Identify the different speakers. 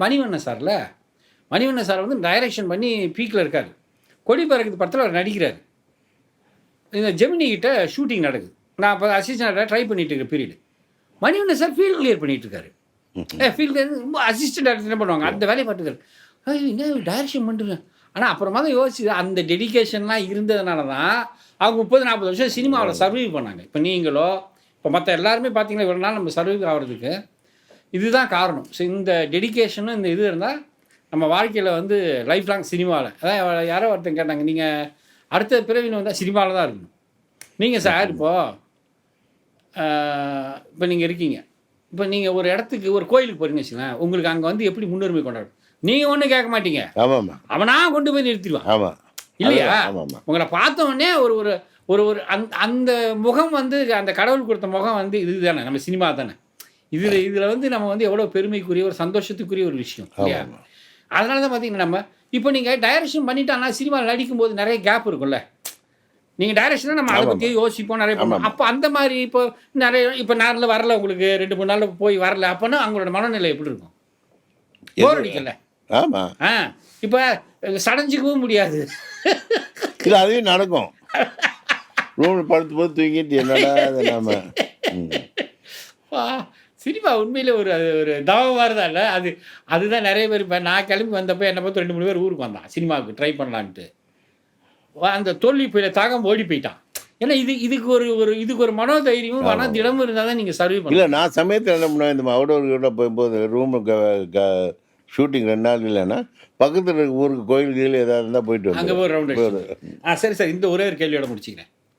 Speaker 1: மணிவண்ணன் சார்ல, Manivannan sir வந்து direction பண்ணி பீக்கில் இருக்காரு. கொடி பறக்குது படத்தில் அவர் நடிக்கிறார். இந்த ஜெமினி கிட்ட ஷூட்டிங் நடக்குது. நான் அப்போ அசிஸ்டன்ட் ட்ரை பண்ணிட்டு இருக்க period. Manivannan sir field clear பண்ணிட்டு இருக்காரு. ஃபீல்டு ரொம்ப அசிஸ்டன்ட் டேரக்டர் என்ன பண்ணுவாங்க, அந்த வேலையை பார்த்துக்காரு. என்ன டைரக்ஷன் பண்ணுறேன். ஆனால் அப்புறமா தான் யோசிச்சு அந்த டெடிக்கேஷன்லாம் இருந்ததுனால தான் அவங்க 30-40 வருஷம் சினிமாவில் சர்வைவ் பண்ணாங்க. இப்போ நீங்களோ இப்போ மற்ற எல்லாருமே பார்த்தீங்கன்னா இவ்வளோ நாள் நம்ம சர்வைவ் ஆகிறதுக்கு இதுதான் காரணம். ஸோ இந்த டெடிக்கேஷனும் இந்த இது இருந்தால் நம்ம வாழ்க்கையில் வந்து லைஃப் லாங் சினிமாவில், அதான் யாரோ ஒருத்தன் கேட்டாங்க, நீங்கள் அடுத்த பிறவின்னு வந்தால் சினிமாவில் தான் இருக்கணும். நீங்கள் சார் இப்போ நீங்கள் இருக்கீங்க, இப்போ நீங்கள் ஒரு இடத்துக்கு ஒரு கோயிலுக்கு போகிறீங்கன்னு வச்சுக்கோங்களேன், உங்களுக்கு அங்கே வந்து எப்படி முன்னுரிமை கொண்டாடும்? நீங்கள் ஒன்றும் கேட்க மாட்டீங்க, அவனா கொண்டு போய் நிறுத்திடுவான் இல்லையா? உங்களை பார்த்த உடனே ஒரு ஒரு ஒரு ஒரு அந்த முகம் வந்து அந்த கடவுள் கொடுத்த முகம் வந்து இது தானே நம்ம சினிமா தானே. இதில் வந்து நம்ம வந்து எவ்வளோ பெருமைக்குரிய ஒரு சந்தோஷத்துக்குரிய ஒரு விஷயம் இல்லையா? அதனால தான் பார்த்தீங்கன்னா நம்ம இப்போ நீங்கள் டைரக்ஷன் பண்ணிட்டாங்கன்னா சினிமாவில் நடிக்கும்போது நிறைய கேப் இருக்கும்ல. நீங்கள் டைரக்ஷனாக நம்ம அதை பற்றி யோசிப்போம், நிறைய பண்ணுவோம். அப்போ அந்த மாதிரி இப்போ நிறைய இப்போ நாளில் வரல, உங்களுக்கு 2-3 நாளில் போய் வரல, அப்போனா அவங்களோட மனநிலை எப்படி இருக்கும்? போர் அடிக்கல. இப்போ சடைஞ்சிக்கவும் முடியாது.
Speaker 2: இல்லை அதுவே நடக்கும். ரூமில் படுத்து போது தூங்கிட்டு என்னடா
Speaker 1: சினிமா உண்மையிலே ஒரு ஒரு தவமாக இருந்தால் இல்லை அது. அதுதான் நிறைய பேர் இப்போ நான் கிளம்பி வந்தப்போ என்னை பார்த்து 2-3 பேர் ஊருக்கு வந்தான் சினிமாவுக்கு ட்ரை பண்ணலான்ட்டு. அந்த தோல்வி போயில தாகம் ஓடி போயிட்டான். ஏன்னா இதுக்கு ஒரு மனோதைரியமும் மனதிடமும் இருந்தால் தான் நீங்கள் சர்வீஸ் பண்ணலாம்.
Speaker 2: இல்லை நான் சமயத்தில் என்ன பண்ணுவேன், இந்த அவுடோர் போகும்போது ரூமுக்கு ஷூட்டிங் 2 நாள் இல்லைன்னா பக்கத்தில் ஊருக்கு கோயில் கீழே ஏதாவது இருந்தால் போயிட்டு
Speaker 1: அங்கே ஒரு ரவுண்டு. சரி சார், இந்த ஒரே ஒரு கேள்வியோட முடிச்சுக்கிறேன்.